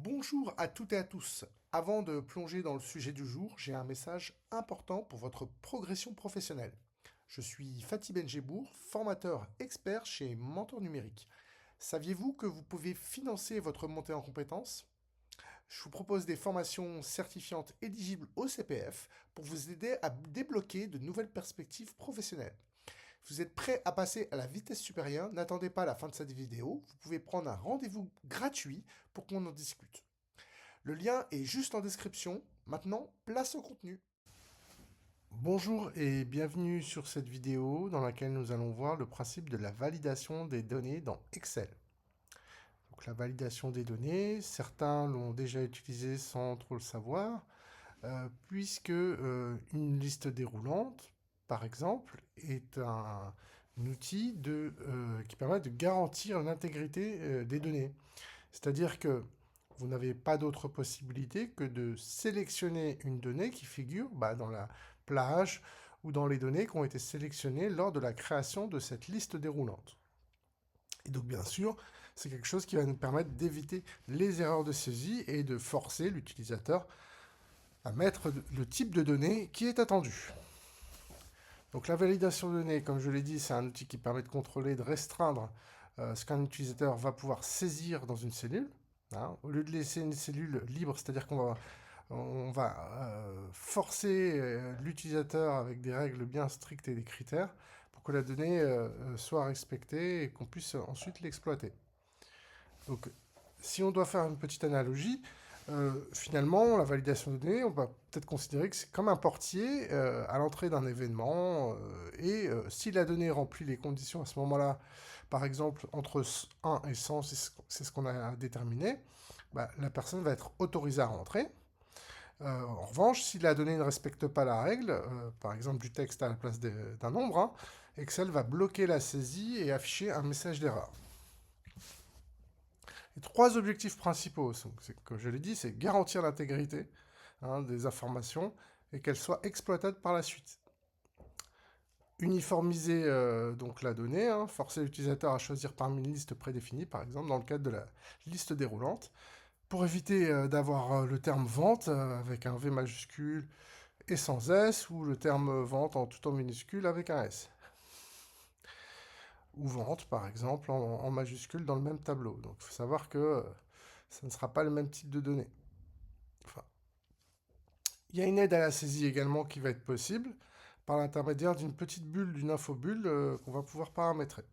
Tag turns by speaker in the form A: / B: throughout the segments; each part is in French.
A: Bonjour à toutes et à tous. Avant de plonger dans le sujet du jour, j'ai un message important pour votre progression professionnelle. Je suis Fatih Benjebour, formateur expert chez Mentor Numérique. Saviez-vous que vous pouvez financer votre montée en compétences? Je vous propose des formations certifiantes éligibles au CPF pour vous aider à débloquer de nouvelles perspectives professionnelles. Vous êtes prêt à passer à la vitesse supérieure? N'attendez pas la fin de cette vidéo. Vous pouvez prendre un rendez-vous gratuit pour qu'on en discute. Le lien est juste en description. Maintenant, place au contenu. Bonjour et bienvenue sur cette vidéo dans laquelle nous allons voir le principe de la validation des données dans Excel. Donc, la validation des données, certains l'ont déjà utilisé sans trop le savoir, puisque une liste déroulante, par exemple, est un outil qui permet de garantir l'intégrité des données. C'est-à-dire que vous n'avez pas d'autre possibilité que de sélectionner une donnée qui figure dans la plage ou dans les données qui ont été sélectionnées lors de la création de cette liste déroulante. Et donc, bien sûr, c'est quelque chose qui va nous permettre d'éviter les erreurs de saisie et de forcer l'utilisateur à mettre le type de données qui est attendu. Donc, la validation de données, comme je l'ai dit, c'est un outil qui permet de contrôler, de restreindre ce qu'un utilisateur va pouvoir saisir dans une cellule. Hein. Au lieu de laisser une cellule libre, c'est-à-dire qu'on va forcer l'utilisateur avec des règles bien strictes et des critères pour que la donnée soit respectée et qu'on puisse ensuite l'exploiter. Donc, si on doit faire une petite analogie, finalement, la validation de données, on va peut-être considérer que c'est comme un portier à l'entrée d'un événement. Si la donnée remplit les conditions à ce moment-là, par exemple, entre 1 et 100, c'est ce qu'on a déterminé, la personne va être autorisée à rentrer. En revanche, si la donnée ne respecte pas la règle, par exemple du texte à la place d'un nombre, hein, Excel va bloquer la saisie et afficher un message d'erreur. Les trois objectifs principaux, comme je l'ai dit, c'est garantir l'intégrité des informations et qu'elles soient exploitables par la suite. Uniformiser donc la donnée, forcer l'utilisateur à choisir parmi une liste prédéfinie, par exemple dans le cadre de la liste déroulante, pour éviter d'avoir le terme vente avec un V majuscule et sans S, ou le terme vente tout en minuscule avec un S. Ou vente, par exemple, en majuscule dans le même tableau. Donc il faut savoir que ça ne sera pas le même type de données. Enfin, il y a une aide à la saisie également qui va être possible par l'intermédiaire d'une petite bulle, d'une infobulle qu'on va pouvoir paramétrer.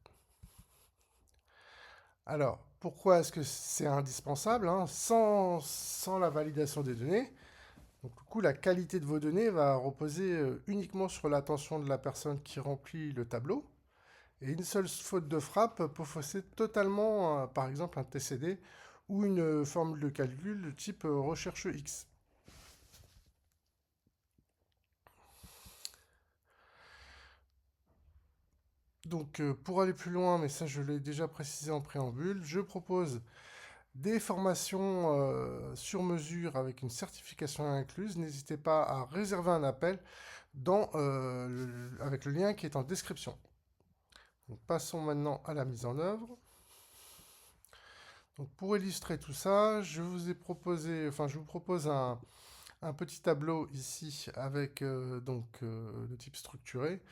A: Alors, pourquoi est-ce que c'est indispensable sans la validation des données, donc, du coup, la qualité de vos données va reposer uniquement sur l'attention de la personne qui remplit le tableau. Et une seule faute de frappe peut fausser totalement, par exemple, un TCD ou une formule de calcul de type recherche X. Donc, pour aller plus loin, mais ça je l'ai déjà précisé en préambule, je propose des formations sur mesure avec une certification incluse. N'hésitez pas à réserver un appel avec le lien qui est en description. Donc, passons maintenant à la mise en œuvre. Donc, pour illustrer tout ça, je vous propose un petit tableau ici avec le type structuré,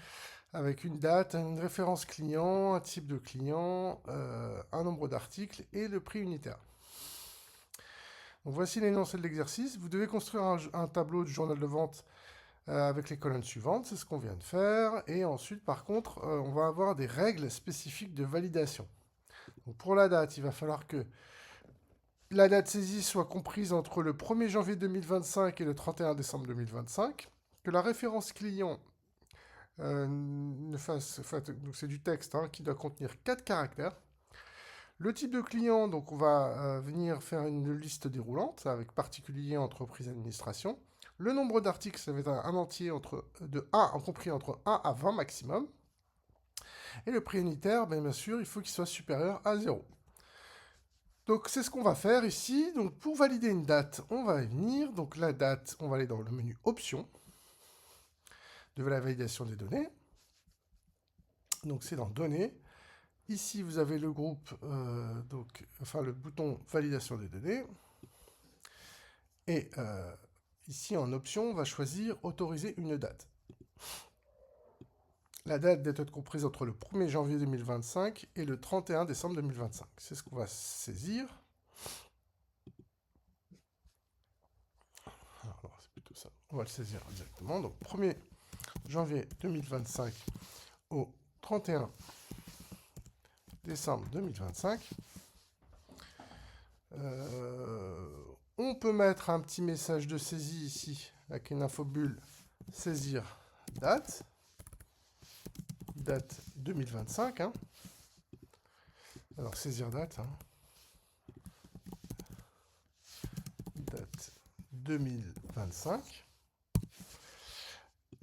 A: avec une date, une référence client, un type de client, un nombre d'articles et le prix unitaire. Donc, voici l'énoncé de l'exercice. Vous devez construire un tableau de journal de vente avec les colonnes suivantes, c'est ce qu'on vient de faire. Et ensuite, par contre, on va avoir des règles spécifiques de validation. Donc, pour la date, il va falloir que la date saisie soit comprise entre le 1er janvier 2025 et le 31 décembre 2025, que la référence client donc c'est du texte qui doit contenir 4 caractères. Le type de client, donc on va venir faire une liste déroulante avec particulier, entreprise, administration. Le nombre d'articles, ça va être un entier compris entre 1 à 20 maximum. Et le prix unitaire, bien sûr, il faut qu'il soit supérieur à 0. Donc c'est ce qu'on va faire ici. Donc pour valider une date, on va venir. Donc la date, on va aller dans le menu Options de la validation des données. Donc c'est dans Données. Ici, vous avez le groupe, le bouton Validation des données. Et ici, en option, on va choisir autoriser une date. La date doit être comprise entre le 1er janvier 2025 et le 31 décembre 2025. C'est ce qu'on va saisir. Alors, c'est plutôt ça. On va le saisir directement. Donc, 1er janvier 2025 au 31 décembre 2025. On peut mettre un petit message de saisie ici, avec une infobulle saisir date. Date 2025. Hein. Alors, saisir date. Hein. Date 2025.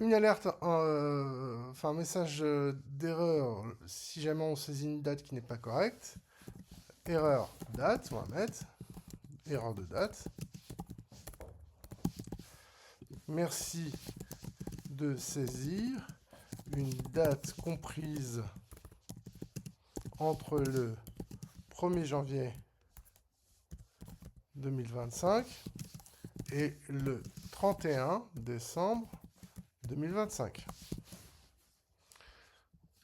A: Une alerte, enfin un message d'erreur si jamais on saisit une date qui n'est pas correcte. Erreur date, on va mettre. Erreur de date. Merci de saisir une date comprise entre le 1er janvier 2025 et le 31 décembre 2025.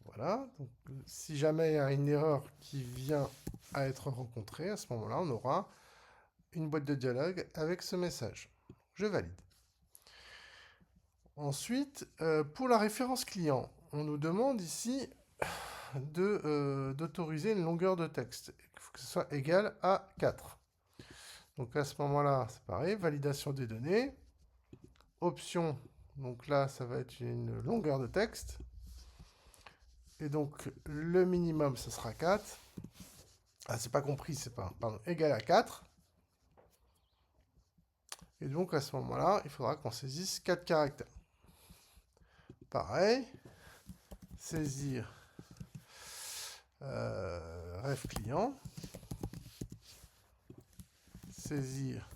A: Voilà. Donc, si jamais il y a une erreur qui vient à être rencontrée, à ce moment-là, on aura une boîte de dialogue avec ce message. Je valide. Ensuite, pour la référence client, on nous demande ici d'autoriser une longueur de texte. Il faut que ce soit égal à 4. Donc à ce moment-là, c'est pareil, validation des données. Option, donc là, ça va être une longueur de texte. Et donc, le minimum, ce sera 4. Ah, c'est pas compris, c'est pas, pardon, égal à 4. Et donc, à ce moment-là, il faudra qu'on saisisse 4 caractères. Pareil, saisir ref client, saisir,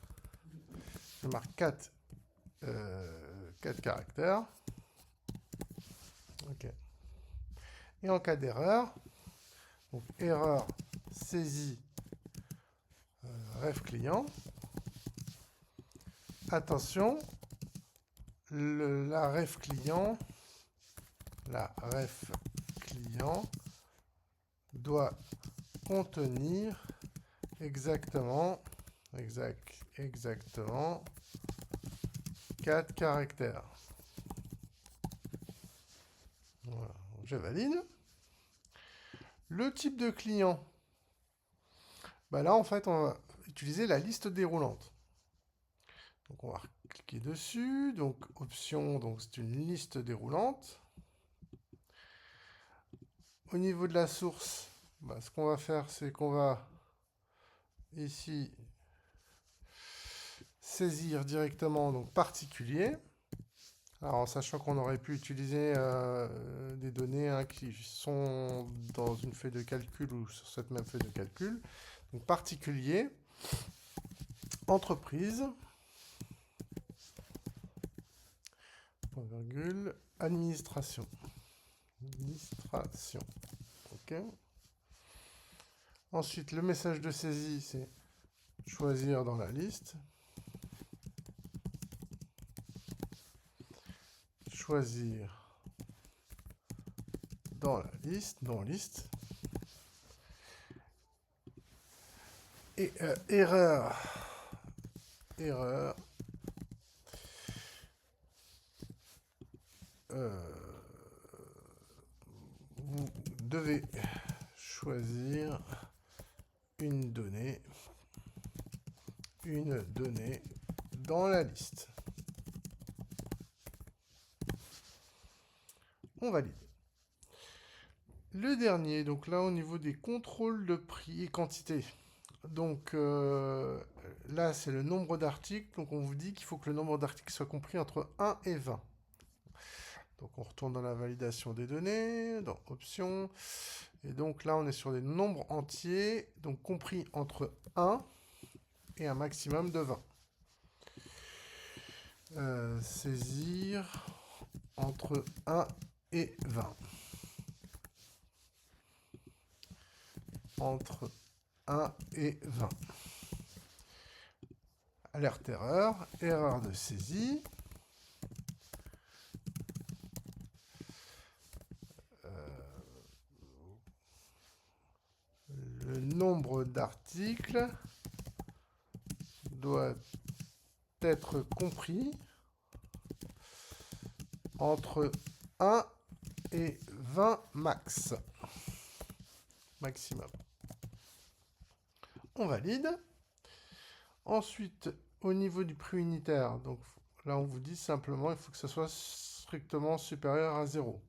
A: je marque 4 caractères. Ok. Et en cas d'erreur, donc erreur saisie ref client. Attention, la ref client doit contenir exactement 4 caractères. Voilà, je valide. Le type de client, bah là en fait on va utiliser la liste déroulante. Donc on va cliquer dessus, donc option, donc c'est une liste déroulante. Au niveau de la source, bah, ce qu'on va faire, c'est qu'on va ici saisir directement donc particulier. Alors en sachant qu'on aurait pu utiliser des données hein, qui sont dans une feuille de calcul ou sur cette même feuille de calcul. Donc particulier, entreprise, point virgule, administration. Administration. OK. Ensuite, le message de saisie, c'est choisir dans la liste. Choisir dans la liste, dans liste. Et erreur. Vous devez choisir une donnée dans la liste. On valide. Le dernier, donc là au niveau des contrôles de prix et quantité. Donc là c'est le nombre d'articles. Donc on vous dit qu'il faut que le nombre d'articles soit compris entre 1 et 20. Donc on retourne dans la validation des données, dans options. Et donc là on est sur des nombres entiers, donc compris entre 1 et un maximum de 20. Saisir entre 1 et 20. Entre 1 et 20. alerte erreur, erreur de saisie. Le nombre d'articles doit être compris entre 1 et 20 maximum. On valide. Ensuite, au niveau du prix unitaire, donc là on vous dit simplement il faut que ce soit strictement supérieur à 0.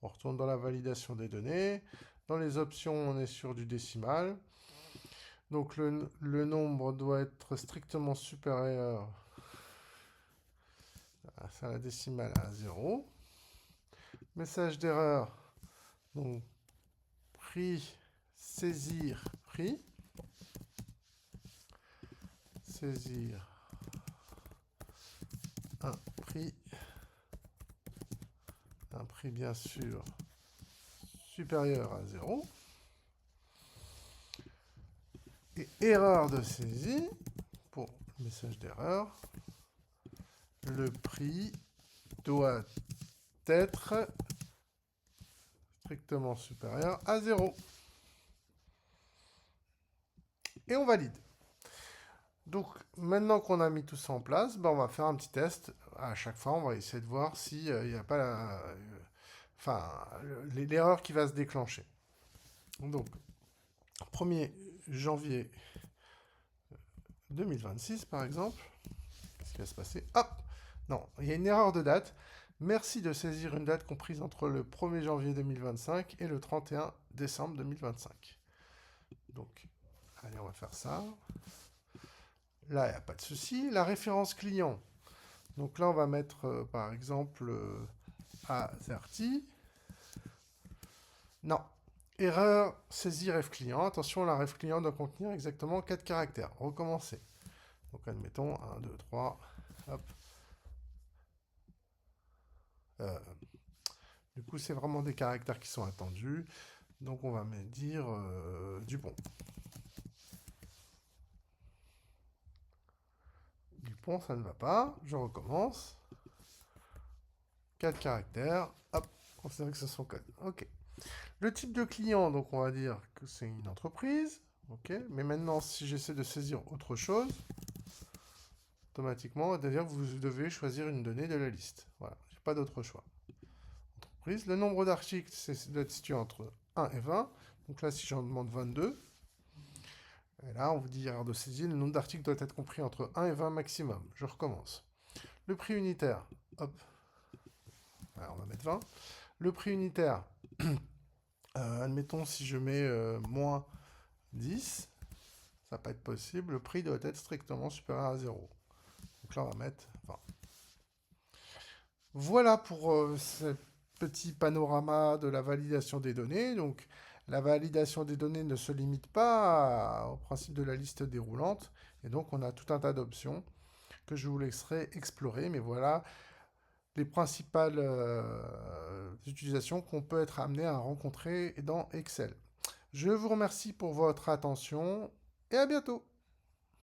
A: On retourne dans la validation des données. Dans les options, on est sur du décimal. Donc le nombre doit être strictement supérieur à la décimale à 0. Message d'erreur. Donc prix, saisir, prix. Saisir un prix bien sûr supérieur à 0. Et erreur de saisie, pour le message d'erreur, le prix doit être strictement supérieur à 0. Et on valide. Donc, maintenant qu'on a mis tout ça en place, on va faire un petit test. À chaque fois, on va essayer de voir s'il n'y a pas l'erreur qui va se déclencher. Donc, 1er janvier 2026, par exemple. Qu'est-ce qui va se passer? Hop! Non, il y a une erreur de date. Merci de saisir une date comprise entre le 1er janvier 2025 et le 31 décembre 2025. Donc, allez, on va faire ça. Là, il n'y a pas de souci. La référence client. Donc là, on va mettre, par exemple, AZERTY. Non. Erreur, saisir ref client. Attention, la ref client doit contenir exactement 4 caractères. Recommencer. Donc, admettons, 1, 2, 3. Hop. Du coup, c'est vraiment des caractères qui sont attendus. Donc, on va dire Dupont. Dupont, ça ne va pas. Je recommence. 4 caractères. Hop, considérez que ce sont codes. OK. Le type de client, donc on va dire que c'est une entreprise. OK. Mais maintenant, si j'essaie de saisir autre chose, automatiquement, c'est-à-dire que vous devez choisir une donnée de la liste. Voilà, j'ai pas d'autre choix. Entreprise. Le nombre d'articles doit être situé entre 1 et 20. Donc là, si j'en demande 22, et là, on vous dit erreur de saisie, le nombre d'articles doit être compris entre 1 et 20 maximum. Je recommence. Le prix unitaire, hop. Alors, on va mettre 20. Le prix unitaire, admettons si je mets moins 10, ça va pas être possible. Le prix doit être strictement supérieur à 0. Donc là, on va mettre 20. Voilà pour ce petit panorama de la validation des données. Donc, la validation des données ne se limite pas au principe de la liste déroulante. Et donc, on a tout un tas d'options que je vous laisserai explorer. Mais voilà les principales utilisations qu'on peut être amené à rencontrer dans Excel. Je vous remercie pour votre attention et à bientôt.